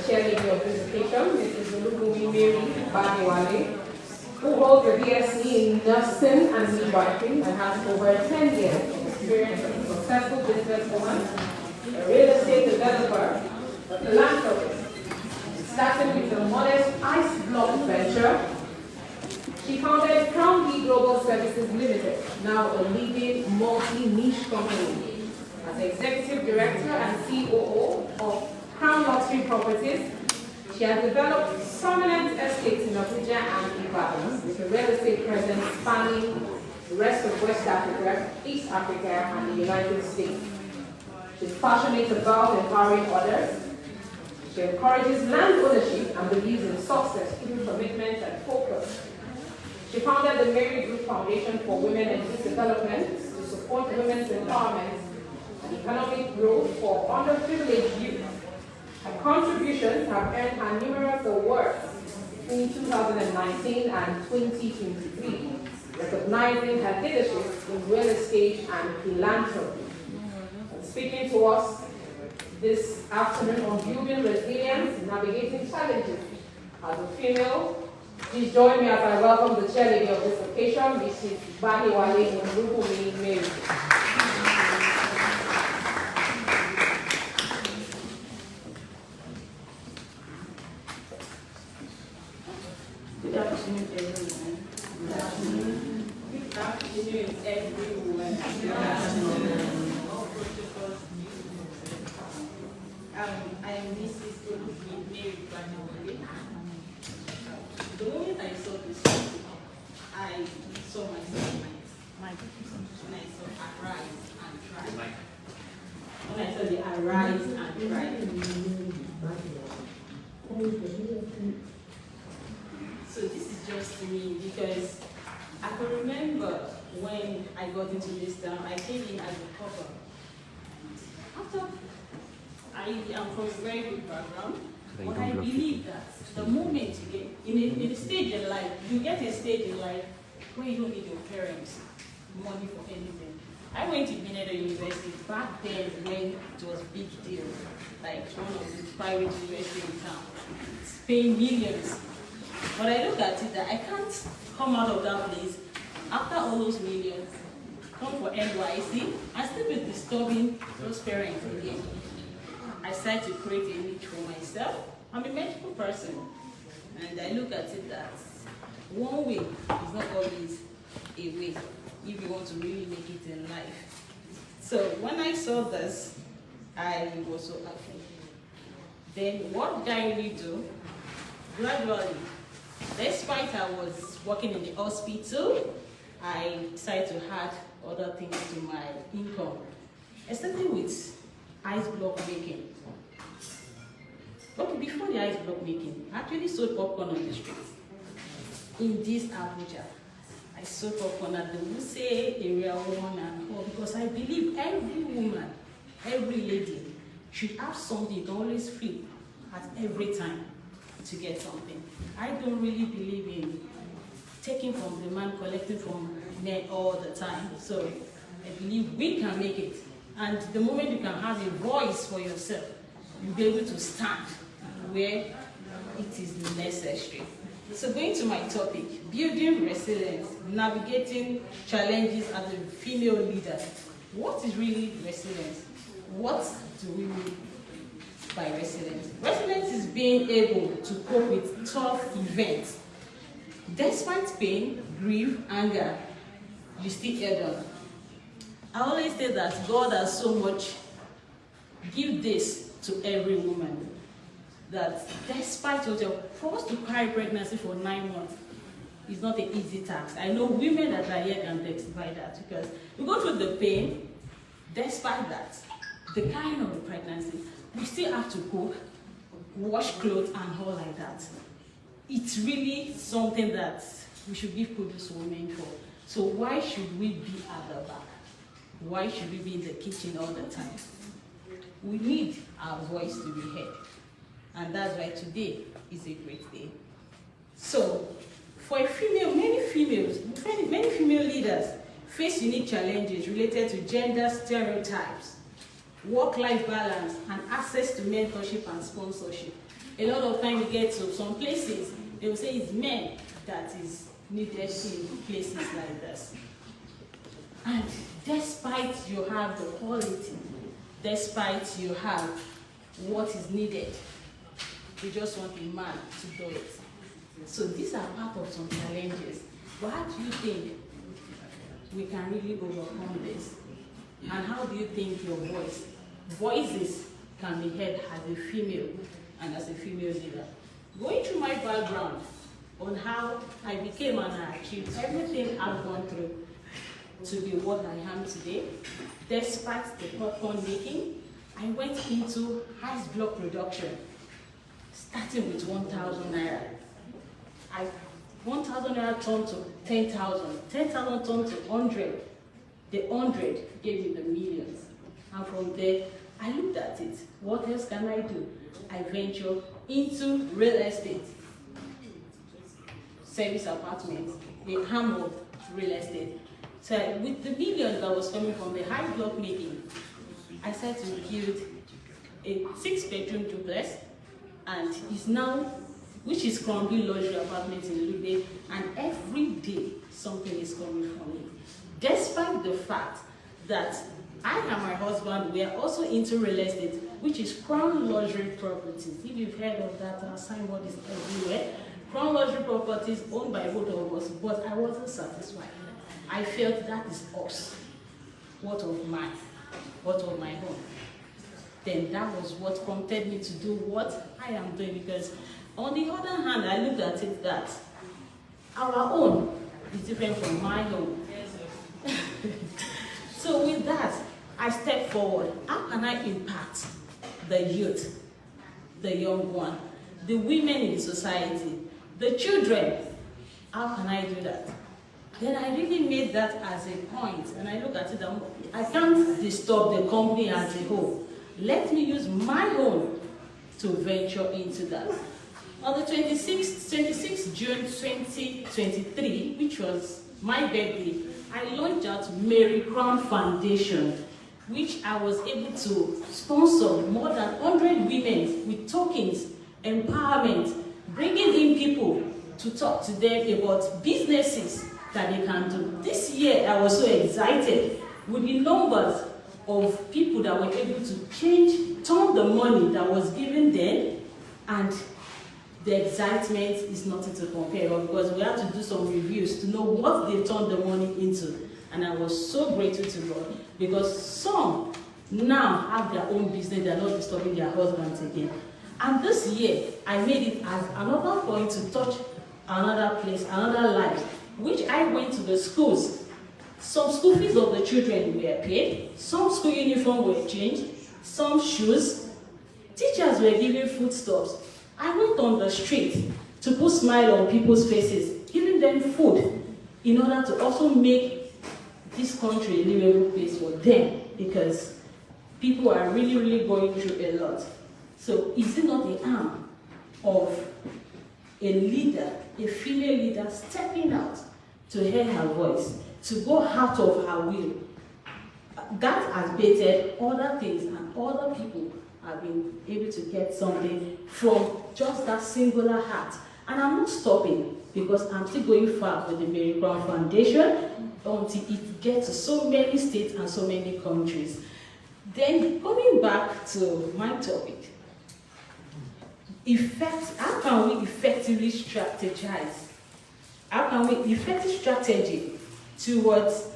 chairlady of this occasion, Mrs. Olubunmi Gbadewole, who holds a BSc in nursing and midwifery and has over 10 years of experience as a successful businesswoman, a real estate developer, a philanthropist. Starting with a modest ice block venture, she founded Crown D Global Services Limited, now a leading multi-niche company. As Executive Director and COO of Crown Luxury Properties, she has developed prominent estates in Abuja and Ibadan with a real estate presence spanning the rest of West Africa, East Africa, and the United States. She's passionate about empowering others. She encourages land ownership and believes in success through commitment and focus. She founded the Mary Group Foundation for Women and Youth Development to support women's empowerment and economic growth for underprivileged youth. Her contributions have earned her numerous awards in 2019 and 2023, recognizing her leadership in real estate and philanthropy. And speaking to us this afternoon on building resilience and navigating challenges as a female, please join me as I welcome the chairlady of this occasion, Mrs. Gbadewole Olubunmi Mary. Good afternoon, everyone. Good afternoon. Good afternoon, everyone. Good afternoon. All protocols. I am Mrs. Olubunmi Mary Gbadewole. The moment I saw this, I saw myself when I saw arise and try. When I saw the arise and try. So this is just me because I can remember when I got into this town, I came in as a couple. After I am from a very good background, but I believe that the moment you get in a stage in life, you get a stage in life where you don't need your parents' money for anything. I went to Gbadewole University back then when it was a big deal, like one of the private universities in town. It's paying millions. But I look at it that I can't come out of that place after all those millions, come for NYC, and still be disturbing those parents again. I decided to create a niche for myself. I'm a medical person, and I look at it that one way is not always a way if you want to really make it in life. So when I saw this, I was so happy. Then what did I really do? Gradually, despite I was working in the hospital, I decided to add other things to my income. I started with ice block making. Okay, before the ice block making, I actually sold popcorn on the street. In this Abuja, I sold popcorn at the Wuse area 1 and 4 because I believe every woman, every lady should have something to always feel at every time to get something. I don't really believe in taking from the man, collecting from men all the time. So I believe we can make it. And the moment you can have a voice for yourself, you'll be able to stand where it is necessary. So going to my topic, building resilience, navigating challenges as a female leader. What is really resilience? What do we mean by resilience? Resilience is being able to cope with tough events. Despite pain, grief, anger, you still head on. I always say that God has so much give this to every woman, that despite what for us to carry pregnancy for 9 months is not an easy task. I know women that are here can testify that because we go through the pain. Despite that, the carrying of the pregnancy, we still have to cook, wash clothes, and all like that. It's really something that we should give kudos to women for. So why should we be at the back? Why should we be in the kitchen all the time? We need our voice to be heard. And that's why today is a great day. So, for a female, many female leaders face unique challenges related to gender stereotypes, work-life balance, and access to mentorship and sponsorship. A lot of time we get to some places, they will say it's men that is needed in places like this. And despite you have the quality, despite you have what is needed, you just want a man to do it. So these are part of some challenges. But how do you think we can really overcome this? And how do you think your voices can be heard as a female and as a female leader? Going through my background on how I became and I achieved everything I've gone through to be what I am today, despite the popcorn making, I went into ice block production, starting with 1,000 naira. 1,000 naira turned to 10,000, 10,000 turned to 100. The 100 gave me the millions. And from there, I looked at it. What else can I do? I ventured into real estate, service apartments, the arm of real estate. So with the millions that was coming from the high block making, I started to build a 6-bedroom duplex, and is now, which is Crombie luxury apartments in Lube, and every day something is coming from me. Despite the fact that I and my husband were also into real estate, which is Crown Luxury Properties. If you've heard of that, our signboard is everywhere. Crown Luxury Properties owned by both of us, but I wasn't satisfied. I felt that is us. What of mine? What of my home? Then that was what prompted me to do what I am doing, because on the other hand, I looked at it that our own is different from my own. So with that, I stepped forward. How can I impact the youth, the young one, the women in society, the children? How can I do that? Then I really made that as a point, and I look at it, I can't disturb the company as a whole. Let me use my own to venture into that. On the 26th June 2023, which was my birthday, I launched out Mary Crown Foundation, which I was able to sponsor more than 100 women with tokens, empowerment, bringing in people to talk to them about businesses that they can do. This year, I was so excited with the numbers of people that were able to turn the money that was given then, and the excitement is nothing to compare with, because we had to do some reviews to know what they turned the money into. And I was so grateful to God, because some now have their own business, they're not disturbing their husbands again. And this year, I made it as another point to touch another place, another life, which I went to the schools. Some school fees of the children were paid, some school uniform were changed, some shoes, teachers were given foodstuffs. I went on the street to put smile on people's faces, giving them food in order to also make this country a livable place for them, because people are really going through a lot. So is it not the arm of a leader, a female leader, stepping out to hear her voice, to go out of her will? That has baited other things, and other people have been able to get something from just that singular act. And I'm not stopping, because I'm still going far with the Mary Crown Foundation until it gets to so many states and so many countries. Then coming back to my topic, how can we effectively strategize? How can we effective strategy towards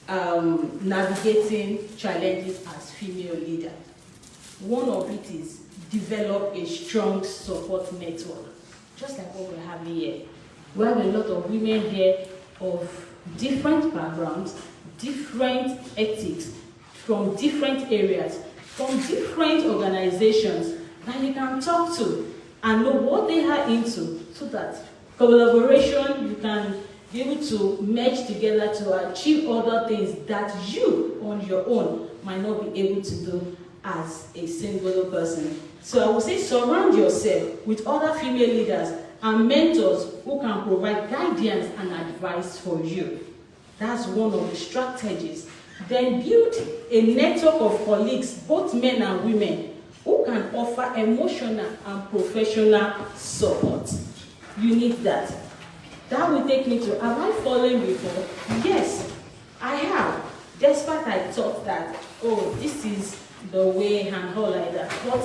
navigating challenges as female leaders? One of it is develop a strong support network, just like what we're having here. We have a lot of women here of different backgrounds, different ethics, from different areas, from different organizations that you can talk to and know what they are into, so that collaboration, you can be able to merge together to achieve other things that you on your own might not be able to do as a single person. So I would say surround yourself with other female leaders and mentors who can provide guidance and advice for you. That's one of the strategies. Then build a network of colleagues, both men and women, who can can offer emotional and professional support. You need that. That will take me to, have I fallen before? Yes, I have. Despite I thought that, oh, this is the way and all like that. But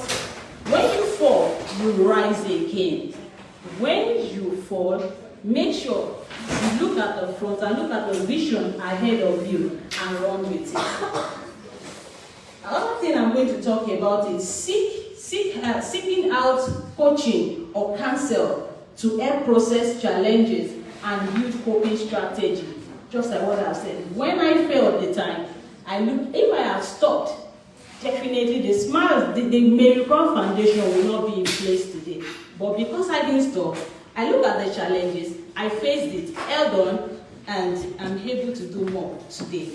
when you fall, you rise again. When you fall, make sure you look at the front and look at the vision ahead of you and run with it. Another thing I'm going to talk about is seeking out coaching or counsel to help process challenges and build coping strategy. Just like what I've said. When I fail at the time, I look, if I had stopped, definitely the smiles, the miracle foundation will not be in place today. But because I didn't stop, I look at the challenges, I faced it, held on, and I'm able to do more today.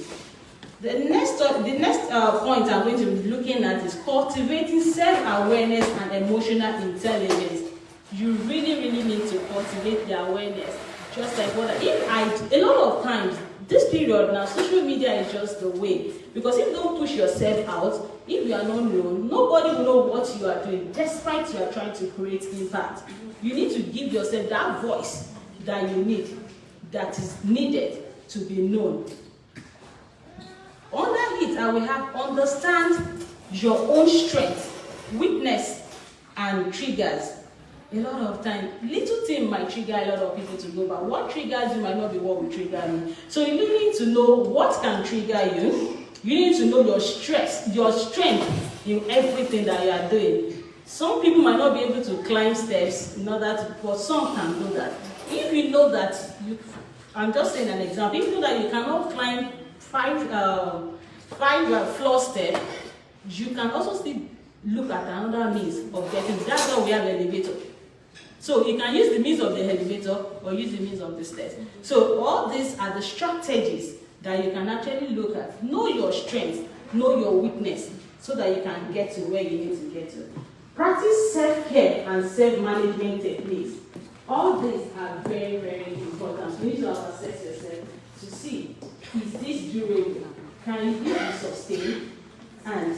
The next point I'm going to be looking at is cultivating self-awareness and emotional intelligence. You really, really need to cultivate the awareness. Just like what a lot of times, this period now, social media is just the way. Because if you don't push yourself out, if you are not known, nobody will know what you are doing, despite you are trying to create impact. You need to give yourself that voice that you need, that is needed to be known. Under it, I will have understand your own strength, weakness, and triggers. A lot of time, little thing might trigger a lot of people to go, but what triggers you might not be what will trigger me. So you need to know what can trigger you. You need to know your strength in everything that you are doing. Some people might not be able to climb steps in order to, but some can do that. If you know that I'm just saying an example. If you know that you cannot climb five floor steps, you can also still look at another means of getting. That's why we have an elevator. So you can use the means of the elevator or use the means of the stairs. So all these are the strategies that you can actually look at. Know your strengths, know your weakness, so that you can get to where you need to get to. Practice self-care and self-management techniques. All these are very, very important. You need to assess yourself to see, is this durable? Can it be sustained? And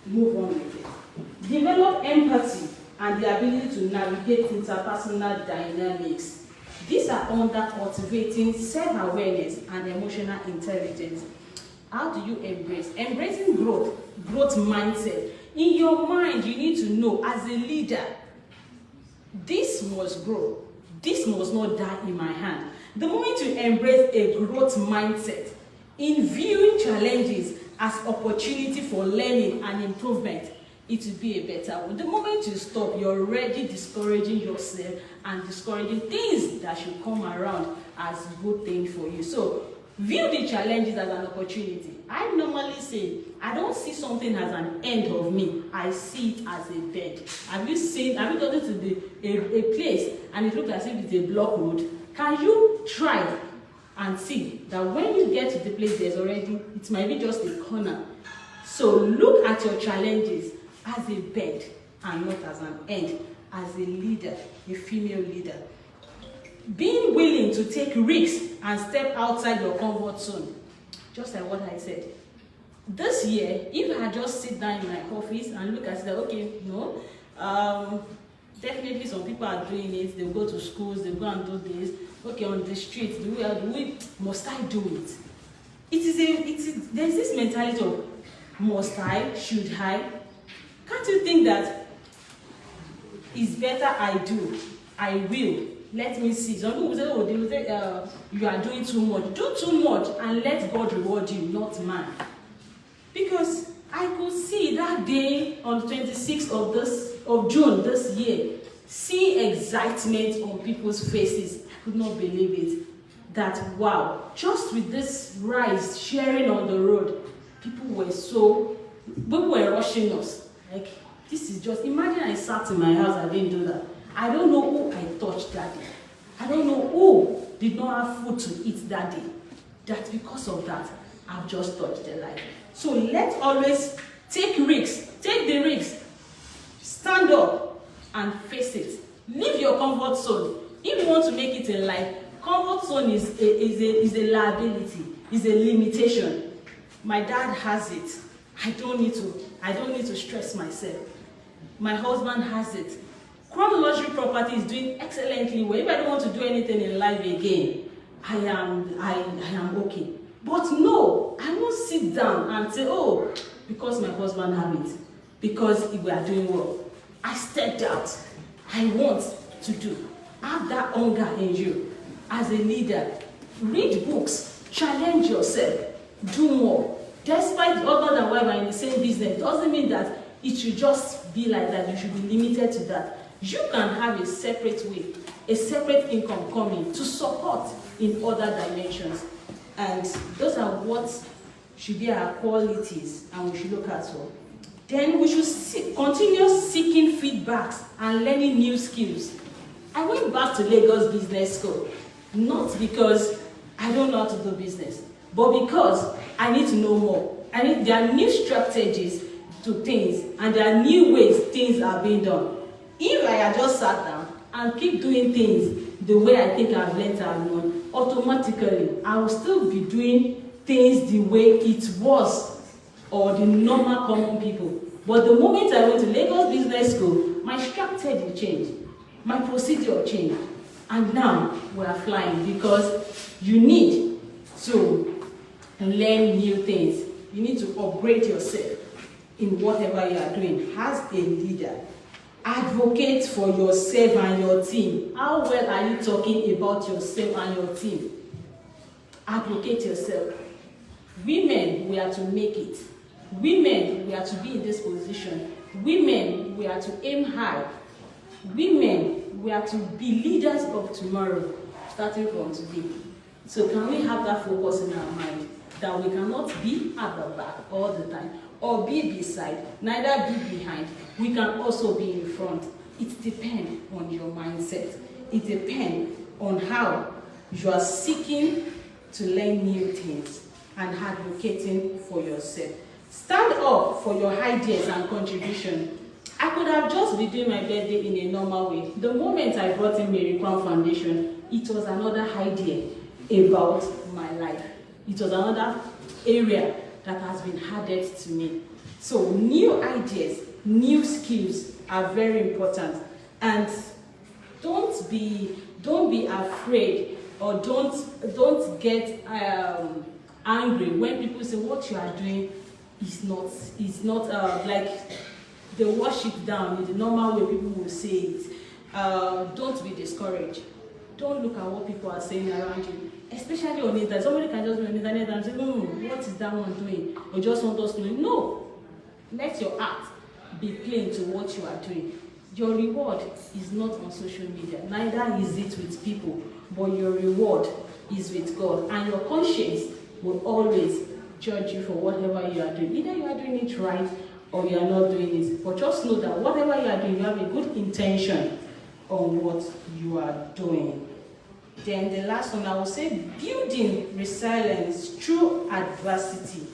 move on with it. Develop empathy and the ability to navigate interpersonal dynamics. These are under cultivating self-awareness and emotional intelligence. How do you embrace? Embracing growth mindset. In your mind, you need to know, as a leader, this must grow. This must not die in my hand. The moment you embrace a growth mindset, in viewing challenges as opportunity for learning and improvement, it will be a better one. The moment you stop, you're already discouraging yourself and discouraging things that should come around as good things for you. So view the challenges as an opportunity. I normally say, I don't see something as an end of me. I see it as a bed. Have you gotten to a place and it looks as if it's a block road? Can you try and see that when you get to the place, it might be just a corner. So look at your challenges as a bed and not as an end. As a leader, a female leader, being willing to take risks and step outside your comfort zone. Just like what I said. This year, if I just sit down in my office and look at it, okay, no, definitely some people are doing it. They go to schools, they go and do this. Okay, on the streets, must I do it? There's this mentality of must I, should I? Can't you think that it's better I do, I will? Let me see. Some people say, you are doing too much. Do too much and let God reward you, not man. Because I could see that day on the 26th of June this year, see excitement on people's faces. I could not believe it. That wow, just with this rise sharing on the road, people were rushing us. Like, this is just, imagine I sat in my house, I didn't do that. I don't know who I touched that day. I don't know who did not have food to eat that day. That because of that, I've just touched their life. So let's always take risks. Take the risks. Stand up and face it. Leave your comfort zone. If you want to make it in life, comfort zone is a liability, is a limitation. My dad has it. I don't need to stress myself. My husband has it. Crown Luxury Property is doing excellently well. If I don't want to do anything in life again, I am okay. But no, I won't sit down and say, oh, because my husband has it, because we are doing well. I stepped out. I want to do. Have that hunger in you as a leader. Read books, challenge yourself, do more. Despite husband and wife are in the same business, doesn't mean that it should just be like that. You should be limited to that. You can have a separate way, a separate income coming to support in other dimensions. And those are what should be our qualities and we should look at for. Then we should continue seeking feedbacks and learning new skills. I went back to Lagos Business School, not because I don't know how to do business, but because I need to know more. There are new strategies to things, and there are new ways things are being done. If I had just sat down and keep doing things the way I think I've learned and known, automatically I will still be doing things the way it was, or the normal common people. But the moment I went to Lagos Business School, my strategy changed, my procedure changed, and now we are flying because you need to learn new things. You need to upgrade yourself in whatever you are doing as a leader. Advocate for yourself and your team. How well are you talking about yourself and your team? Advocate yourself. Women, we are to make it. Women, we are to be in this position. Women, we are to aim high. Women, we are to be leaders of tomorrow, starting from today. So can we have that focus in our mind, that we cannot be at the back all the time, or be beside, neither be behind. We can also be in front. It depends on your mindset. It depends on how you are seeking to learn new things and advocating for yourself. Stand up for your ideas and contribution. I could have just been doing my birthday in a normal way. The moment I brought in Mary Crown Foundation, it was another idea about my life. It was another area that has been added to me. So new ideas, new skills are very important. And don't be afraid, or don't get angry when people say what you are doing is not like the worship down in the normal way people will say it. Don't be discouraged. Don't look at what people are saying around you, especially on the internet. Somebody can just be on the internet and say, what is that one doing? Or just want us to do. No. Let your heart be plain to what you are doing. Your reward is not on social media. Neither is it with people. But your reward is with God. And your conscience will always judge you for whatever you are doing. Either you are doing it right or you are not doing it. But just know that whatever you are doing, you have a good intention on what you are doing. Then the last one, I will say, building resilience through adversity.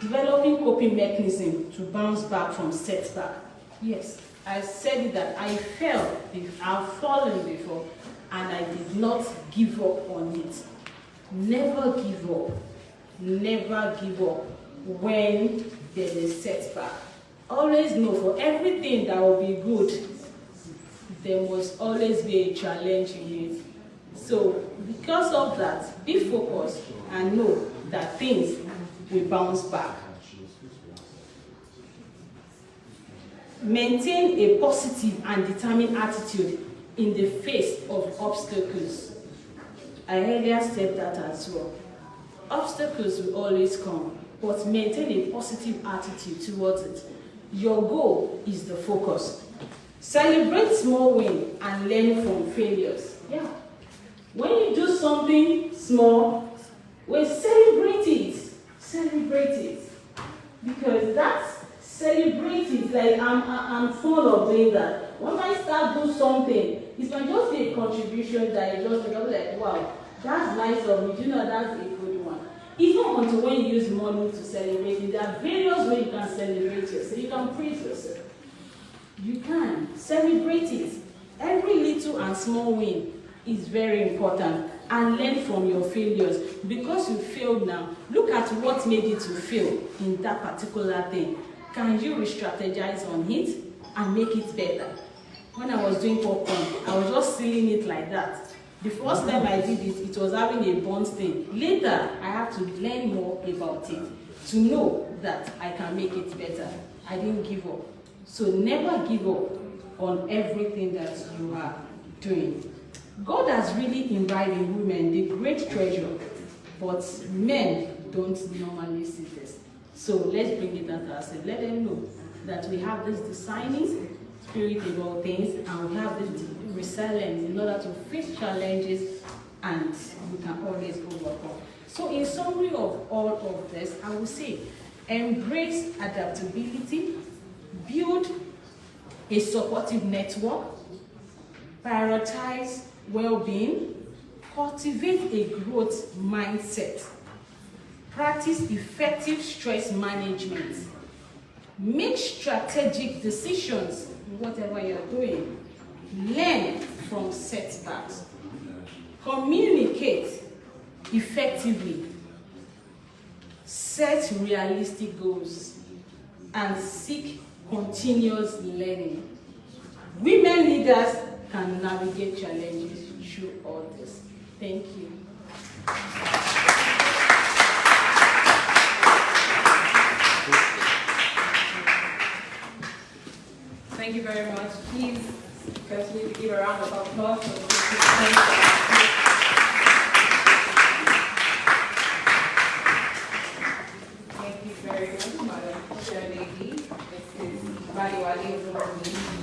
Developing coping mechanism to bounce back from setback. Yes, I said that I fell, I've fallen before, and I did not give up on it. Never give up. Never give up when there is setback. Always know, for everything that will be good, there must always be a challenge in it. So because of that, be focused and know that things will bounce back. Maintain a positive and determined attitude in the face of obstacles. I earlier said that as well. Obstacles will always come, but maintain a positive attitude towards it. Your goal is the focus. Celebrate small wins and learn from failures. Yeah. When you do something small, we celebrate it. Celebrate it. Because that's celebrate it. Like I'm fond of doing that. When I start doing something, it might just be a contribution that you just like, wow, that's nice of me. Do you know that's a good one? It's not until when you use money to celebrate it. There are various ways you can celebrate yourself. You can praise yourself. You can celebrate it. Every little and small win is very important, and learn from your failures. Because you failed now, look at what made you to fail in that particular thing. Can you re-strategize on it? and make it better. When I was doing popcorn, I was just sealing it like that. The first time I did it, it was having a burnt stain. Later, I had to learn more about it to know that I can make it better. I didn't give up. So never give up on everything that you are doing. God has really imbibed in women the great treasure, but men don't normally see this. So let's bring it out to ourselves. Let them know that we have this discerning spirit about things, and we have this resilience in order to face challenges, and we can always overcome. So in summary of all of this, I would say embrace adaptability, build a supportive network, prioritize well-being, cultivate a growth mindset, practice effective stress management, make strategic decisions in whatever you're doing, learn from setbacks, communicate effectively, set realistic goals, and seek continuous learning. Women leaders can navigate challenges through all this. Thank you. Thank you very much. Please continue to give a round of applause for the Thank you very much, Madam Chair Lady. This is Gbadewole Olubunmi.